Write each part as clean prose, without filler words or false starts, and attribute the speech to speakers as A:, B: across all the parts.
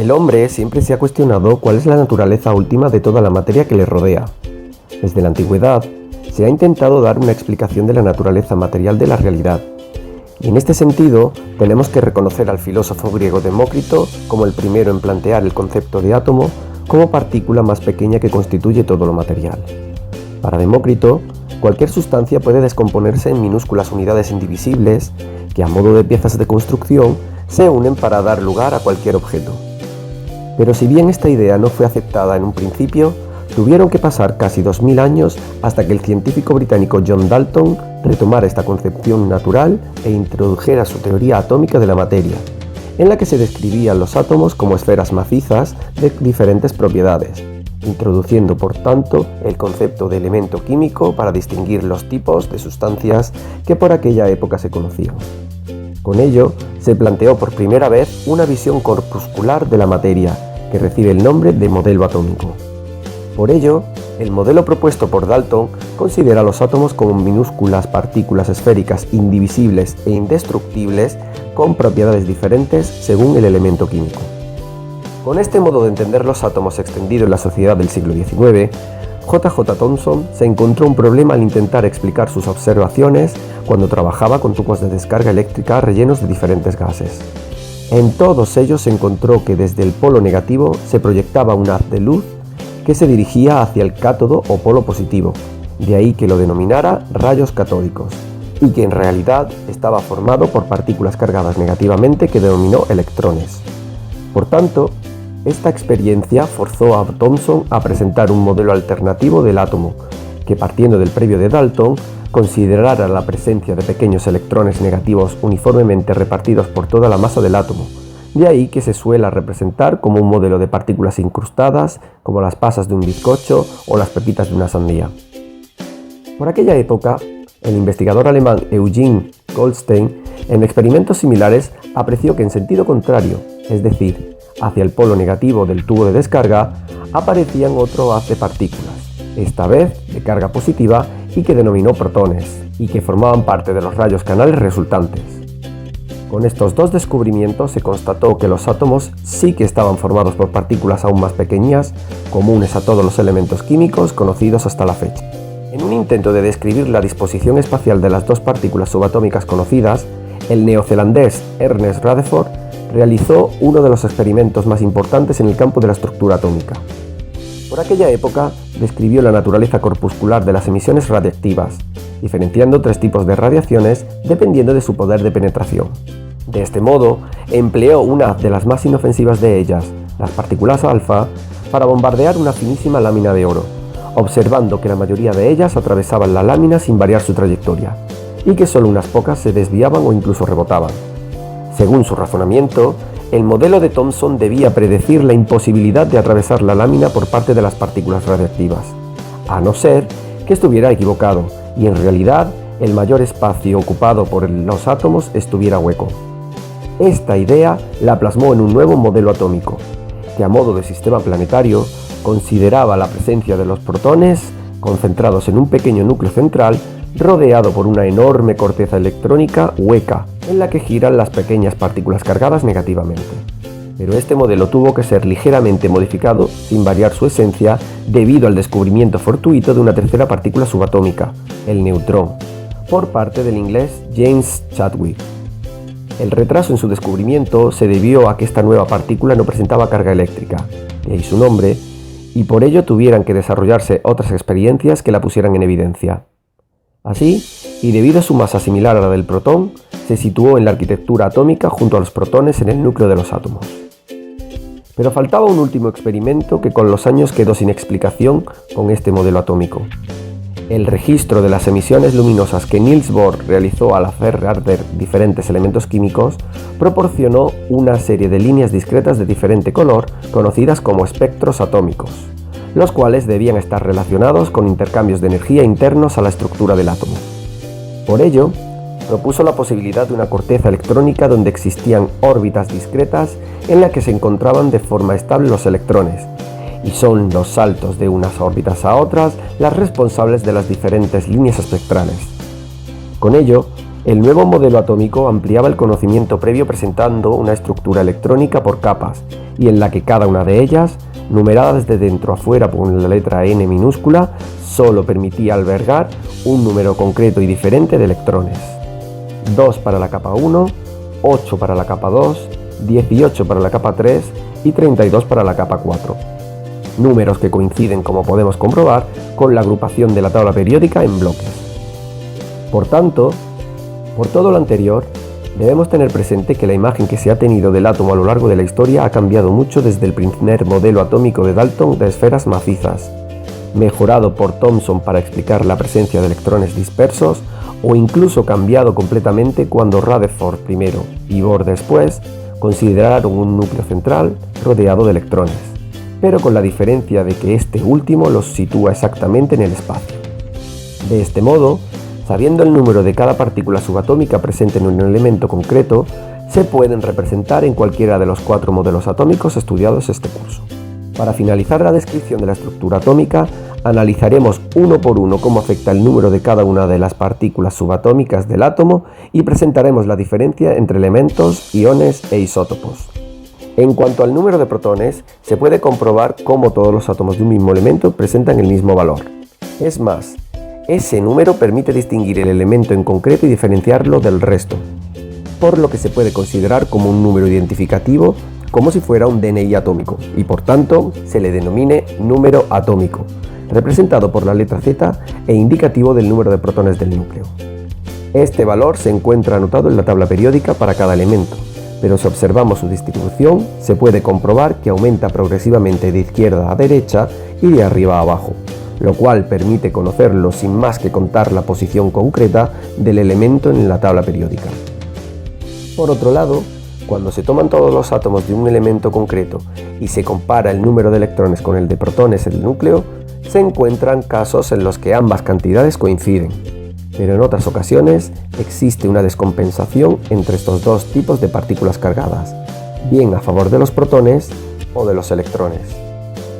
A: El hombre siempre se ha cuestionado cuál es la naturaleza última de toda la materia que le rodea. Desde la antigüedad se ha intentado dar una explicación de la naturaleza material de la realidad. Y en este sentido tenemos que reconocer al filósofo griego Demócrito como el primero en plantear el concepto de átomo como partícula más pequeña que constituye todo lo material. Para Demócrito, cualquier sustancia puede descomponerse en minúsculas unidades indivisibles que, a modo de piezas de construcción, se unen para dar lugar a cualquier objeto. Pero si bien esta idea no fue aceptada en un principio, tuvieron que pasar casi 2000 años hasta que el científico británico John Dalton retomara esta concepción natural e introdujera su teoría atómica de la materia, en la que se describían los átomos como esferas macizas de diferentes propiedades, introduciendo por tanto el concepto de elemento químico para distinguir los tipos de sustancias que por aquella época se conocían. Con ello, se planteó por primera vez una visión corpuscular de la materia, que recibe el nombre de modelo atómico. Por ello, el modelo propuesto por Dalton considera a los átomos como minúsculas partículas esféricas indivisibles e indestructibles con propiedades diferentes según el elemento químico. Con este modo de entender los átomos extendido en la sociedad del siglo XIX, J.J. Thomson se encontró un problema al intentar explicar sus observaciones cuando trabajaba con tubos de descarga eléctrica rellenos de diferentes gases. En todos ellos se encontró que desde el polo negativo se proyectaba un haz de luz que se dirigía hacia el cátodo o polo positivo, de ahí que lo denominara rayos catódicos, y que en realidad estaba formado por partículas cargadas negativamente que denominó electrones. Por tanto, esta experiencia forzó a Thomson a presentar un modelo alternativo del átomo, que partiendo del previo de Dalton, considerara la presencia de pequeños electrones negativos uniformemente repartidos por toda la masa del átomo. De ahí que se suele representar como un modelo de partículas incrustadas, como las pasas de un bizcocho o las pepitas de una sandía. Por aquella época, el investigador alemán Eugen Goldstein, en experimentos similares, apreció que en sentido contrario, es decir, hacia el polo negativo del tubo de descarga, aparecían otro haz de partículas, esta vez de carga positiva y que denominó protones, y que formaban parte de los rayos canales resultantes. Con estos dos descubrimientos se constató que los átomos sí que estaban formados por partículas aún más pequeñas, comunes a todos los elementos químicos conocidos hasta la fecha. En un intento de describir la disposición espacial de las dos partículas subatómicas conocidas, el neozelandés Ernest Rutherford realizó uno de los experimentos más importantes en el campo de la estructura atómica. Por aquella época, describió la naturaleza corpuscular de las emisiones radiactivas, diferenciando tres tipos de radiaciones dependiendo de su poder de penetración. De este modo, empleó una de las más inofensivas de ellas, las partículas alfa, para bombardear una finísima lámina de oro, observando que la mayoría de ellas atravesaban la lámina sin variar su trayectoria, y que solo unas pocas se desviaban o incluso rebotaban. Según su razonamiento, el modelo de Thomson debía predecir la imposibilidad de atravesar la lámina por parte de las partículas radiactivas, a no ser que estuviera equivocado y en realidad el mayor espacio ocupado por los átomos estuviera hueco. Esta idea la plasmó en un nuevo modelo atómico, que a modo de sistema planetario consideraba la presencia de los protones concentrados en un pequeño núcleo central rodeado por una enorme corteza electrónica hueca en la que giran las pequeñas partículas cargadas negativamente. Pero este modelo tuvo que ser ligeramente modificado sin variar su esencia debido al descubrimiento fortuito de una tercera partícula subatómica, el neutrón, por parte del inglés James Chadwick. El retraso en su descubrimiento se debió a que esta nueva partícula no presentaba carga eléctrica, de ahí su nombre, y por ello tuvieran que desarrollarse otras experiencias que la pusieran en evidencia. Así, y debido a su masa similar a la del protón, se situó en la arquitectura atómica junto a los protones en el núcleo de los átomos. Pero faltaba un último experimento que con los años quedó sin explicación con este modelo atómico. El registro de las emisiones luminosas que Niels Bohr realizó al hacer arder diferentes elementos químicos proporcionó una serie de líneas discretas de diferente color conocidas como espectros atómicos, los cuales debían estar relacionados con intercambios de energía internos a la estructura del átomo. Por ello, propuso la posibilidad de una corteza electrónica donde existían órbitas discretas en las que se encontraban de forma estable los electrones, y son los saltos de unas órbitas a otras las responsables de las diferentes líneas espectrales. Con ello, el nuevo modelo atómico ampliaba el conocimiento previo presentando una estructura electrónica por capas y en la que cada una de ellas, numerada desde dentro a fuera por la letra N minúscula, solo permitía albergar un número concreto y diferente de electrones. 2 para la capa 1, 8 para la capa 2, 18 para la capa 3 y 32 para la capa 4. Números que coinciden, como podemos comprobar, con la agrupación de la tabla periódica en bloques. Por tanto, por todo lo anterior, debemos tener presente que la imagen que se ha tenido del átomo a lo largo de la historia ha cambiado mucho desde el primer modelo atómico de Dalton de esferas macizas, mejorado por Thomson para explicar la presencia de electrones dispersos, o incluso cambiado completamente cuando Rutherford primero y Bohr después consideraron un núcleo central rodeado de electrones, pero con la diferencia de que este último los sitúa exactamente en el espacio. De este modo, sabiendo el número de cada partícula subatómica presente en un elemento concreto, se pueden representar en cualquiera de los 4 modelos atómicos estudiados este curso. Para finalizar la descripción de la estructura atómica, analizaremos uno por uno cómo afecta el número de cada una de las partículas subatómicas del átomo y presentaremos la diferencia entre elementos, iones e isótopos. En cuanto al número de protones, se puede comprobar cómo todos los átomos de un mismo elemento presentan el mismo valor. Es más, ese número permite distinguir el elemento en concreto y diferenciarlo del resto, por lo que se puede considerar como un número identificativo, como si fuera un DNI atómico, y por tanto se le denomine número atómico, representado por la letra Z e indicativo del número de protones del núcleo. Este valor se encuentra anotado en la tabla periódica para cada elemento, pero si observamos su distribución, se puede comprobar que aumenta progresivamente de izquierda a derecha y de arriba a abajo, lo cual permite conocerlo sin más que contar la posición concreta del elemento en la tabla periódica. Por otro lado, cuando se toman todos los átomos de un elemento concreto y se compara el número de electrones con el de protones en el núcleo, se encuentran casos en los que ambas cantidades coinciden, pero en otras ocasiones existe una descompensación entre estos dos tipos de partículas cargadas, bien a favor de los protones o de los electrones.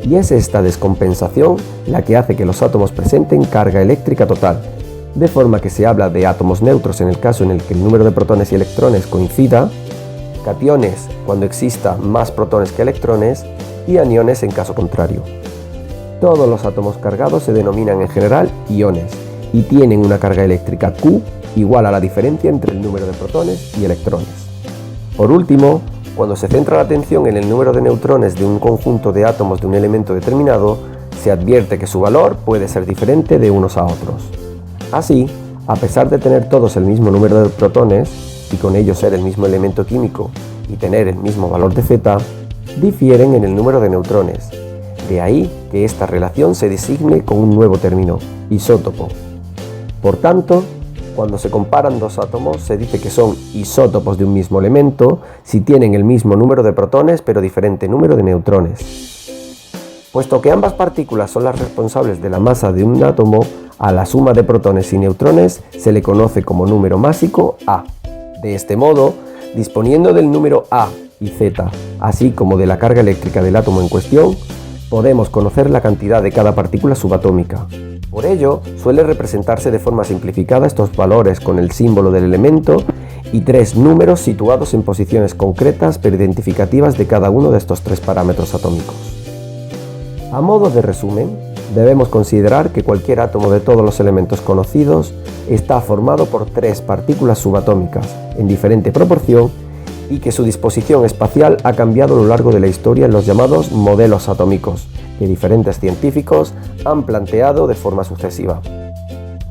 A: Y es esta descompensación la que hace que los átomos presenten carga eléctrica total, de forma que se habla de átomos neutros en el caso en el que el número de protones y electrones coincida, cationes cuando exista más protones que electrones y aniones en caso contrario. Todos los átomos cargados se denominan en general iones y tienen una carga eléctrica Q igual a la diferencia entre el número de protones y electrones. Por último, cuando se centra la atención en el número de neutrones de un conjunto de átomos de un elemento determinado, se advierte que su valor puede ser diferente de unos a otros. Así, a pesar de tener todos el mismo número de protones, y con ello ser el mismo elemento químico y tener el mismo valor de Z, difieren en el número de neutrones. De ahí que esta relación se designe con un nuevo término, isótopo. Por tanto, cuando se comparan dos átomos se dice que son isótopos de un mismo elemento si tienen el mismo número de protones pero diferente número de neutrones. Puesto que ambas partículas son las responsables de la masa de un átomo, a la suma de protones y neutrones se le conoce como número másico A. De este modo, disponiendo del número A y Z, así como de la carga eléctrica del átomo en cuestión, podemos conocer la cantidad de cada partícula subatómica. Por ello, suele representarse de forma simplificada estos valores con el símbolo del elemento y 3 números situados en posiciones concretas pero identificativas de cada uno de estos 3 parámetros atómicos. A modo de resumen, debemos considerar que cualquier átomo de todos los elementos conocidos está formado por 3 partículas subatómicas en diferente proporción y que su disposición espacial ha cambiado a lo largo de la historia en los llamados modelos atómicos, que diferentes científicos han planteado de forma sucesiva.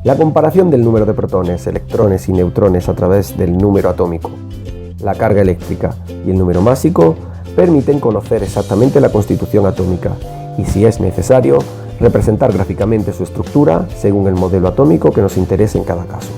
A: La comparación del número de protones, electrones y neutrones a través del número atómico, la carga eléctrica y el número másico permiten conocer exactamente la constitución atómica y, si es necesario, representar gráficamente su estructura según el modelo atómico que nos interese en cada caso.